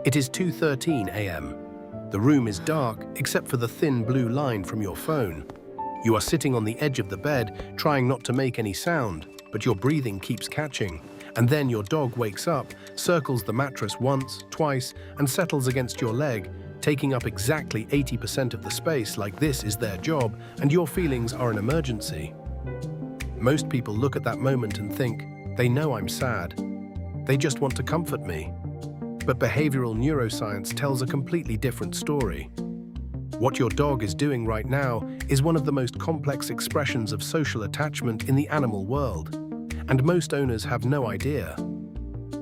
It is 2:13 a.m. The room is dark except for the thin blue line from your phone. You are sitting on the edge of the bed, trying not to make any sound, but your breathing keeps catching. And then your dog wakes up, circles the mattress once, twice, and settles against your leg, taking up exactly 80% of the space like this is their job, and your feelings are an emergency. Most people look at that moment and think, they know I'm sad. They just want to comfort me. But behavioral neuroscience tells a completely different story. What your dog is doing right now is one of the most complex expressions of social attachment in the animal world, and most owners have no idea.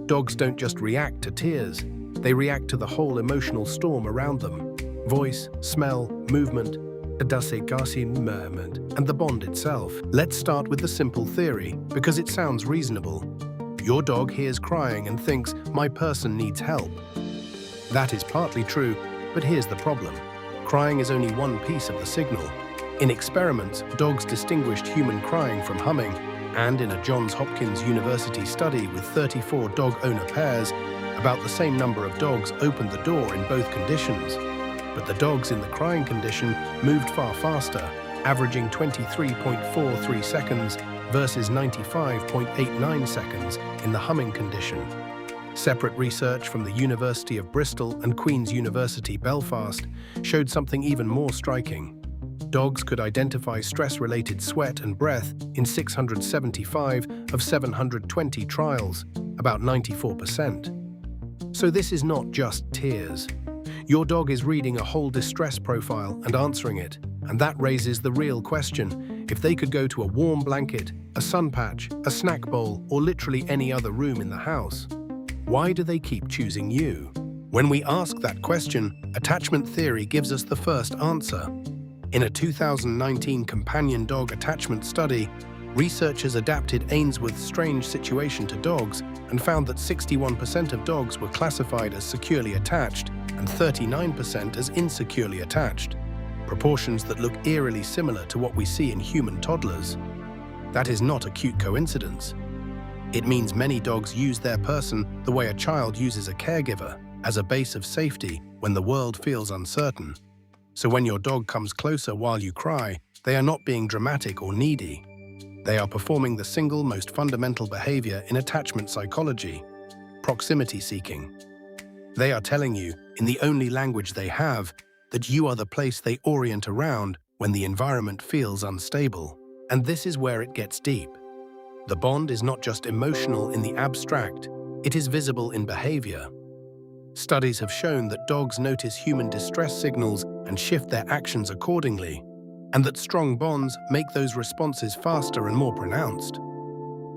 Dogs don't just react to tears, they react to the whole emotional storm around them. Voice, smell, movement, and the bond itself. Let's start with the simple theory, because it sounds reasonable. Your dog hears crying and thinks, my person needs help. That is partly true, but here's the problem. Crying is only one piece of the signal. In experiments, dogs distinguished human crying from humming, and in a Johns Hopkins University study with 34 dog-owner pairs, about the same number of dogs opened the door in both conditions. But the dogs in the crying condition moved far faster, averaging 23.43 seconds versus 95.89 seconds in the humming condition. Separate research from the University of Bristol and Queen's University Belfast showed something even more striking. Dogs could identify stress-related sweat and breath in 675 of 720 trials, about 94%. So this is not just tears. Your dog is reading a whole distress profile and answering it, and that raises the real question. If they could go to a warm blanket, a sun patch, a snack bowl, or literally any other room in the house, why do they keep choosing you? When we ask that question, attachment theory gives us the first answer. In a 2019 companion dog attachment study, researchers adapted Ainsworth's strange situation to dogs and found that 61% of dogs were classified as securely attached and 39% as insecurely attached, proportions that look eerily similar to what we see in human toddlers. That is not a cute coincidence. It means many dogs use their person the way a child uses a caregiver, as a base of safety when the world feels uncertain. So when your dog comes closer while you cry, they are not being dramatic or needy. They are performing the single most fundamental behavior in attachment psychology, proximity seeking. They are telling you, in the only language they have, that you are the place they orient around when the environment feels unstable. And this is where it gets deep. The bond is not just emotional in the abstract, it is visible in behavior. Studies have shown that dogs notice human distress signals and shift their actions accordingly, and that strong bonds make those responses faster and more pronounced.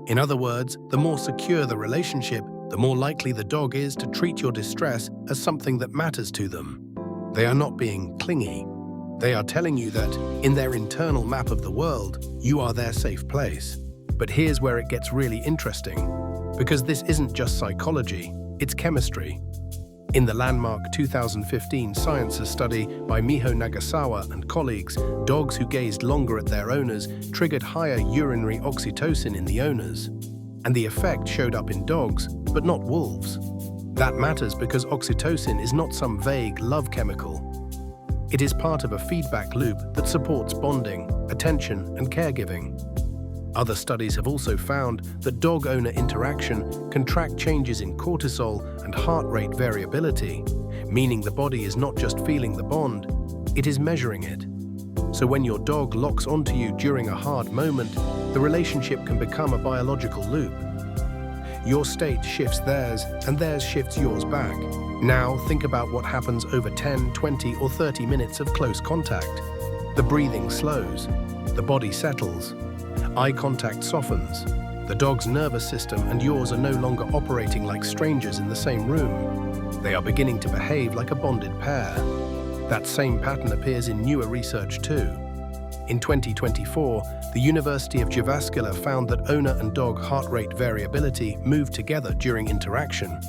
In other words, the more secure the relationship, the more likely the dog is to treat your distress as something that matters to them. They are not being clingy. They are telling you that, in their internal map of the world, you are their safe place. But here's where it gets really interesting, because this isn't just psychology, it's chemistry. In the landmark 2015 Sciences study by Miho Nagasawa and colleagues, dogs who gazed longer at their owners triggered higher urinary oxytocin in the owners. And the effect showed up in dogs, but not wolves. That matters because oxytocin is not some vague love chemical. It is part of a feedback loop that supports bonding, attention, and caregiving. Other studies have also found that dog-owner interaction can track changes in cortisol and heart rate variability, meaning the body is not just feeling the bond, it is measuring it. So when your dog locks onto you during a hard moment, the relationship can become a biological loop. Your state shifts theirs, and theirs shifts yours back. Now think about what happens over 10, 20, or 30 minutes of close contact. The breathing slows, the body settles, eye contact softens, the dog's nervous system and yours are no longer operating like strangers in the same room. They are beginning to behave like a bonded pair. That same pattern appears in newer research too. In 2024, the University of Jyväskylä found that owner and dog heart rate variability moved together during interaction,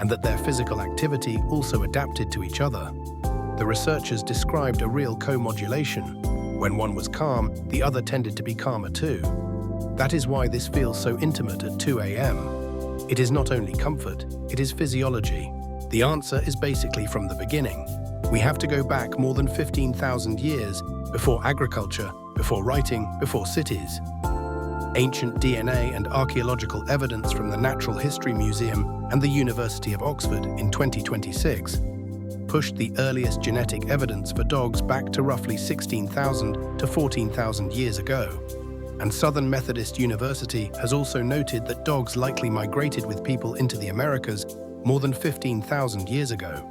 and that their physical activity also adapted to each other. The researchers described a real co-modulation. When one was calm, the other tended to be calmer too. That is why this feels so intimate at 2 a.m. It is not only comfort, it is physiology. The answer is basically from the beginning. We have to go back more than 15,000 years before agriculture, before writing, before cities. Ancient DNA and archaeological evidence from the Natural History Museum and the University of Oxford in 2026 pushed the earliest genetic evidence for dogs back to roughly 16,000 to 14,000 years ago. And Southern Methodist University has also noted that dogs likely migrated with people into the Americas more than 15,000 years ago.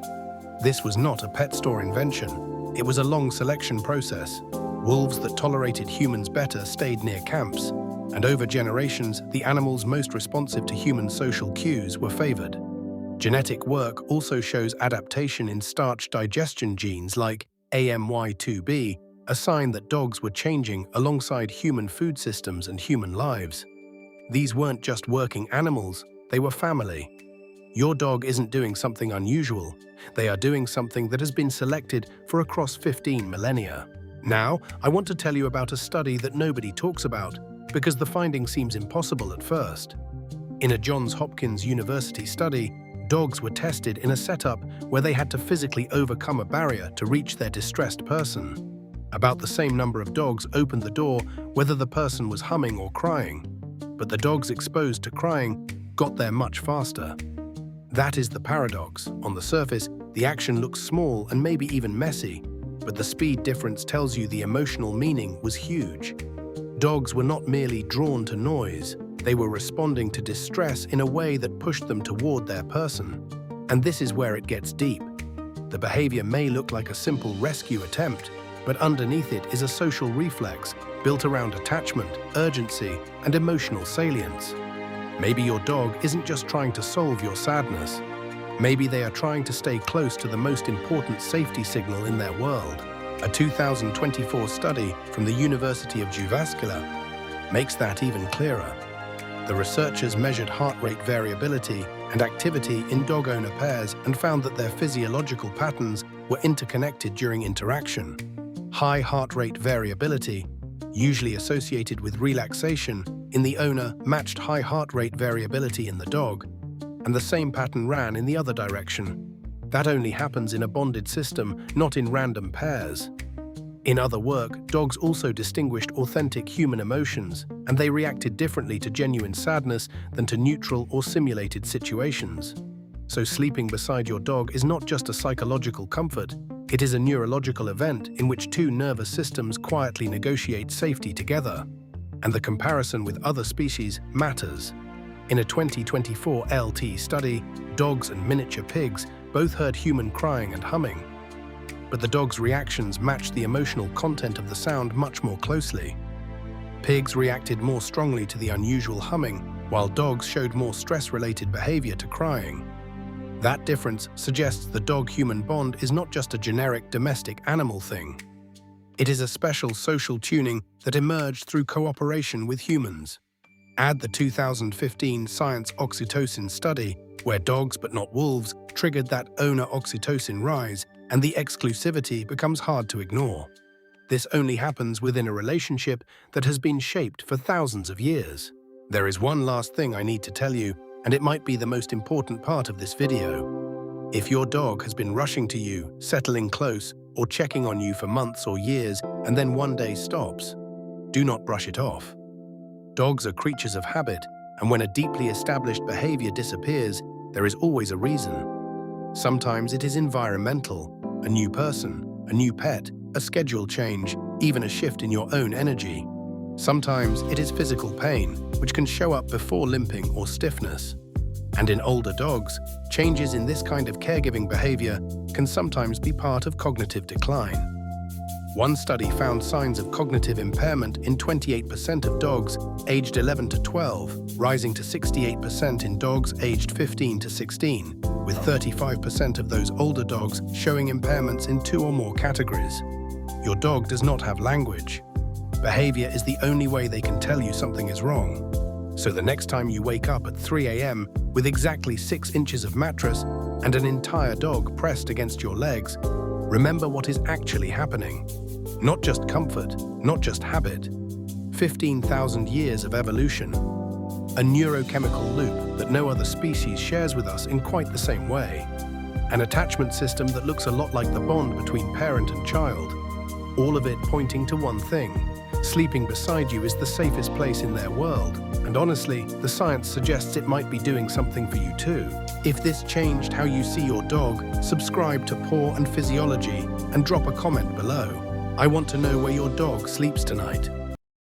This was not a pet store invention. It was a long selection process. Wolves that tolerated humans better stayed near camps, and over generations, the animals most responsive to human social cues were favored. Genetic work also shows adaptation in starch digestion genes like AMY2B, a sign that dogs were changing alongside human food systems and human lives. These weren't just working animals, they were family. Your dog isn't doing something unusual. They are doing something that has been selected for across 15 millennia. Now, I want to tell you about a study that nobody talks about because the finding seems impossible at first. In a Johns Hopkins University study, dogs were tested in a setup where they had to physically overcome a barrier to reach their distressed person. About the same number of dogs opened the door whether the person was humming or crying, but the dogs exposed to crying got there much faster. That is the paradox. On the surface, the action looks small and maybe even messy, but the speed difference tells you the emotional meaning was huge. Dogs were not merely drawn to noise, they were responding to distress in a way that pushed them toward their person. And this is where it gets deep. The behavior may look like a simple rescue attempt, but underneath it is a social reflex built around attachment, urgency, and emotional salience. Maybe your dog isn't just trying to solve your sadness. Maybe they are trying to stay close to the most important safety signal in their world. A 2024 study from the University of Jyväskylä makes that even clearer. The researchers measured heart rate variability and activity in dog owner pairs and found that their physiological patterns were interconnected during interaction. High heart rate variability, usually associated with relaxation in the owner, matched high heart rate variability in the dog, and the same pattern ran in the other direction. That only happens in a bonded system, not in random pairs. In other work, dogs also distinguished authentic human emotions, and they reacted differently to genuine sadness than to neutral or simulated situations. So sleeping beside your dog is not just a psychological comfort, it is a neurological event in which two nervous systems quietly negotiate safety together. And the comparison with other species matters. In a 2024 LT study, dogs and miniature pigs both heard human crying and humming. But the dog's reactions matched the emotional content of the sound much more closely. Pigs reacted more strongly to the unusual humming, while dogs showed more stress-related behavior to crying. That difference suggests the dog-human bond is not just a generic domestic animal thing. It is a special social tuning that emerged through cooperation with humans. Add the 2015 Science Oxytocin study, where dogs but not wolves triggered that owner oxytocin rise, and the exclusivity becomes hard to ignore. This only happens within a relationship that has been shaped for thousands of years. There is one last thing I need to tell you, and it might be the most important part of this video. If your dog has been rushing to you, settling close, or checking on you for months or years, and then one day stops, do not brush it off. Dogs are creatures of habit, and when a deeply established behavior disappears, there is always a reason. Sometimes it is environmental, a new person, a new pet, a schedule change, even a shift in your own energy. Sometimes it is physical pain, which can show up before limping or stiffness. And in older dogs, changes in this kind of caregiving behavior can sometimes be part of cognitive decline. One study found signs of cognitive impairment in 28% of dogs aged 11 to 12, rising to 68% in dogs aged 15 to 16, with 35% of those older dogs showing impairments in 2 or more categories. Your dog does not have language. Behavior is the only way they can tell you something is wrong. So the next time you wake up at 3 a.m. with exactly 6 inches of mattress and an entire dog pressed against your legs, remember what is actually happening. Not just comfort, not just habit. 15,000 years of evolution. A neurochemical loop that no other species shares with us in quite the same way. An attachment system that looks a lot like the bond between parent and child. All of it pointing to one thing: sleeping beside you is the safest place in their world. And honestly, the science suggests it might be doing something for you too. If this changed how you see your dog, subscribe to Paw and Physiology and drop a comment below. I want to know where your dog sleeps tonight.